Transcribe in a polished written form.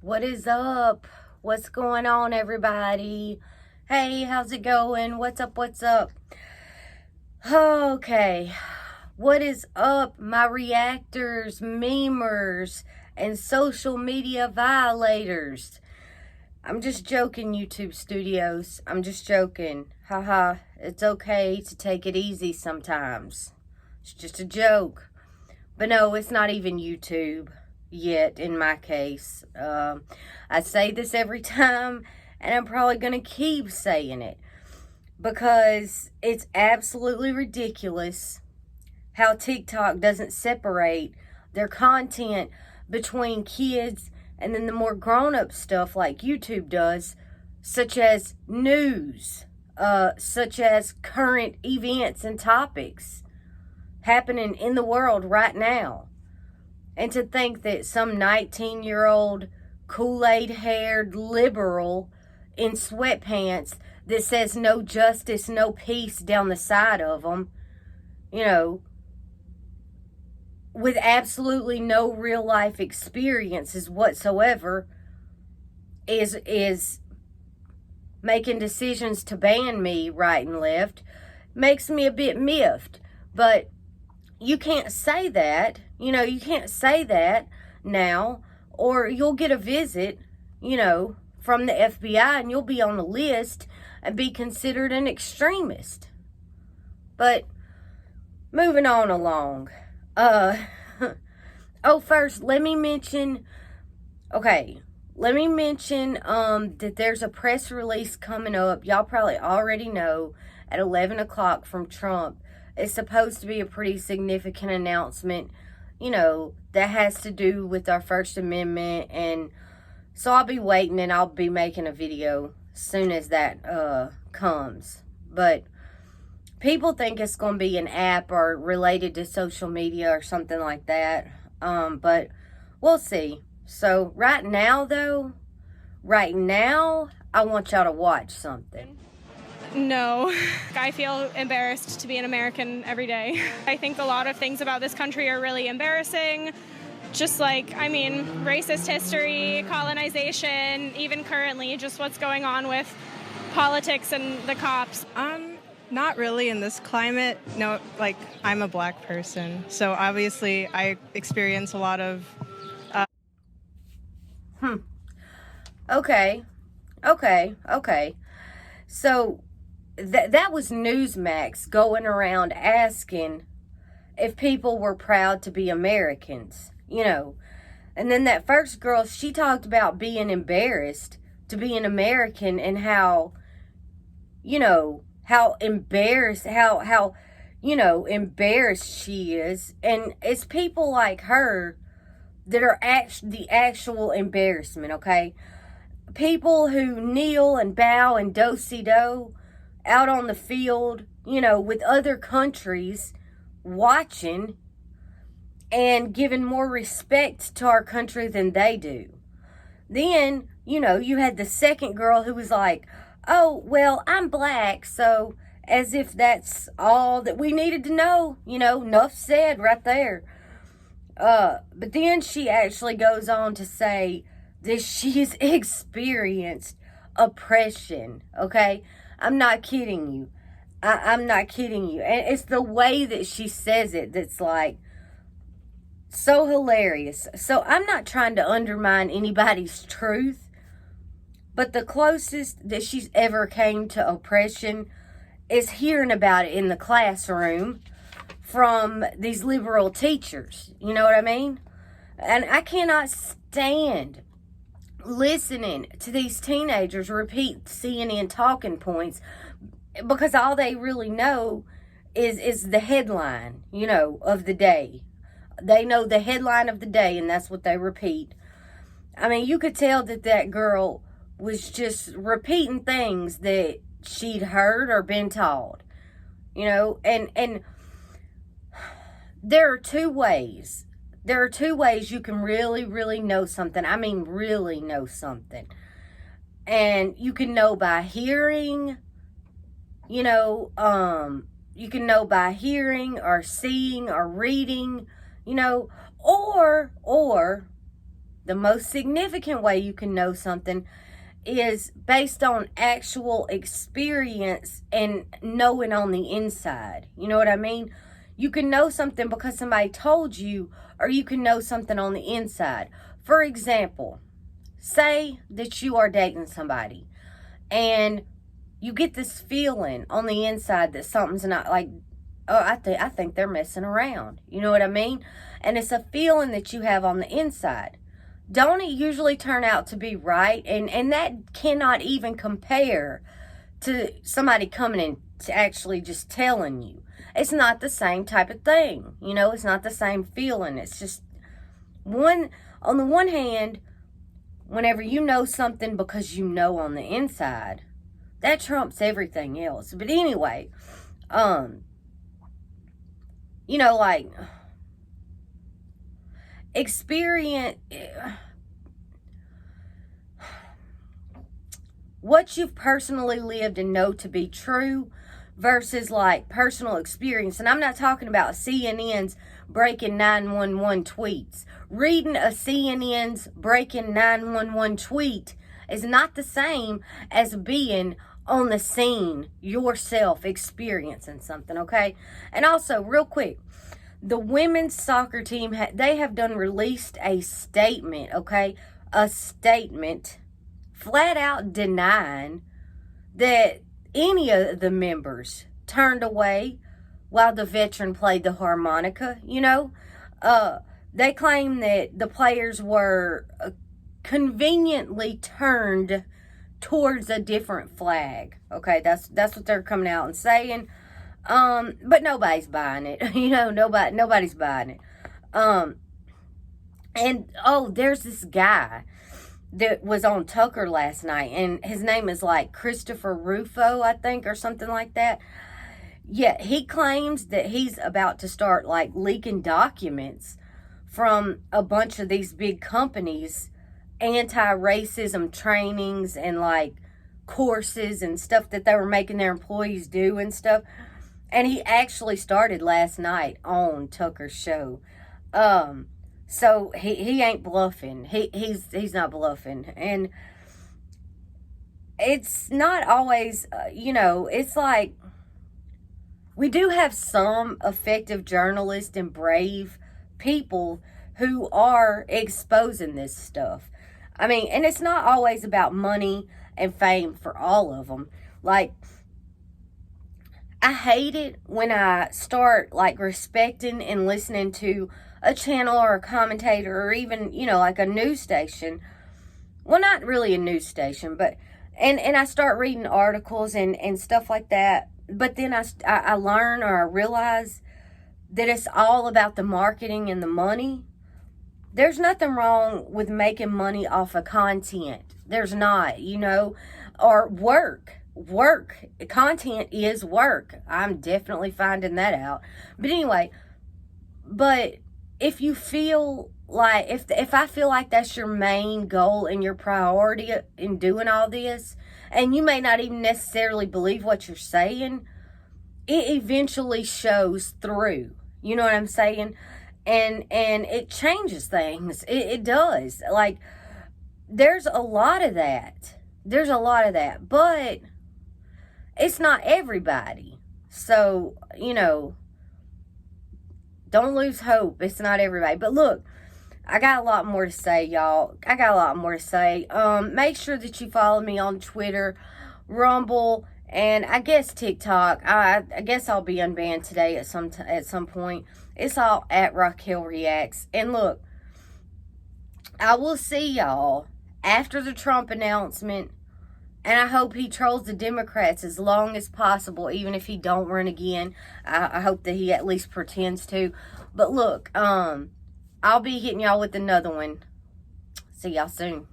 What is up? What's going on, everybody? Hey, how's it going? What's up? What's up? Okay, what is up, my reactors, memers, and social media violators? I'm just joking, YouTube Studios. I'm just joking. Haha, it's okay to take it easy sometimes. It's just a joke. But no, it's not even YouTube yet in my case. I say this every time, and I'm probably going to keep saying it because it's absolutely ridiculous how TikTok doesn't separate their content between kids and then the more grown-up stuff like YouTube does, such as news, such as current events and topics happening in the world right now. And to think that some 19-year-old Kool-Aid haired liberal in sweatpants that says no justice, no peace down the side of them, with absolutely no real life experiences whatsoever, is making decisions to ban me right and left, makes me a bit miffed. But you can't say that. You can't say that now, or you'll get a visit, from the FBI, and you'll be on the list and be considered an extremist. But moving on along. First, let me mention that there's a press release coming up. Y'all probably already know, at 11 o'clock from Trump. It's supposed to be a pretty significant announcement, that has to do with our First Amendment. And so I'll be waiting, and I'll be making a video as soon as that comes. But people think it's going to be an app or related to social media or something like that. But we'll see. So right now, I want y'all to watch something. No, I feel embarrassed to be an American every day. I think a lot of things about this country are really embarrassing. Just racist history, colonization, even currently, just what's going on with politics and the cops. Not really in this climate. No, I'm a black person, so obviously I experience a lot of... Okay. So that was Newsmax going around asking if people were proud to be Americans, And then that first girl, she talked about being embarrassed to be an American, and how embarrassed she is. And it's people like her that are the actual embarrassment, okay? People who kneel and bow and do-si-do out on the field, with other countries watching and giving more respect to our country than they do. Then, you had the second girl who was like, oh, well, I'm black, so as if that's all that we needed to know, enough said right there. But then she actually goes on to say that she's experienced oppression, okay? I'm not kidding you. I'm not kidding you. And it's the way that she says it that's so hilarious. So I'm not trying to undermine anybody's truth, but the closest that she's ever came to oppression is hearing about it in the classroom from these liberal teachers. You know what I mean? And I cannot stand listening to these teenagers repeat CNN talking points, because all they really know is the headline, of the day. They know the headline of the day, and that's what they repeat. I mean, you could tell that girl was just repeating things that she'd heard or been taught, and there are two ways. There are two ways you can really, really know something. I mean, really know something. And you can know by hearing, you can know by hearing or seeing or reading, or the most significant way you can know something is based on actual experience and knowing on the inside. You know what I mean? You can know something because somebody told you, or you can know something on the inside. For example, say that you are dating somebody and you get this feeling on the inside that something's not like, oh, I think they're messing around. You know what I mean? And it's a feeling that you have on the inside. Don't it usually turn out to be right? And that cannot even compare to somebody coming in to actually just telling you. It's not the same type of thing. You know, it's not the same feeling. It's just on the one hand, whenever you know something because you know on the inside, that trumps everything else. But anyway, you know, like, experience, what you've personally lived and know to be true versus like personal experience. And I'm not talking about CNN's breaking 911 tweets. Reading a CNN's breaking 911 tweet is not the same as being on the scene yourself experiencing something, okay? And also, real quick, the women's soccer team, they have done released a statement, okay? A statement flat out denying that any of the members turned away while the veteran played the harmonica, you know? They claim that the players were conveniently turned towards a different flag. Okay, that's what they're coming out and saying. But nobody's buying it. You know, nobody's buying it. And there's this guy that was on Tucker last night, and his name is like Christopher Rufo, I think, or something like that. Yeah, he claims that he's about to start like leaking documents from a bunch of these big companies, anti-racism trainings and like courses and stuff that they were making their employees do and stuff. And he actually started last night on Tucker's show. So he ain't bluffing. He's not bluffing. And it's not always, you know, it's like we do have some effective journalists and brave people who are exposing this stuff. I mean, and it's not always about money and fame for all of them. Like, I hate it when I start like respecting and listening to a channel or a commentator or even, you know, like a news station. Well, not really a news station, but, and I start reading articles and stuff like that. But then I learn or I realize that it's all about the marketing and the money. There's nothing wrong with making money off of content. There's not, you know, or work. Content is work. I'm definitely finding that out. But anyway, but if you feel like, if I feel like that's your main goal and your priority in doing all this, and you may not even necessarily believe what you're saying, it eventually shows through. You know what I'm saying? And it changes things. It does. Like, there's a lot of that. But it's not everybody. So, you know, don't lose hope. It's not everybody. But look, I got a lot more to say, y'all. Make sure that you follow me on Twitter, Rumble, and I guess TikTok. I guess I'll be unbanned today at some point. It's all at Raquel Reacts. And look, I will see y'all after the Trump announcement. And I hope he trolls the Democrats as long as possible, even if he don't run again. I hope that he at least pretends to. But look, I'll be hitting y'all with another one. See y'all soon.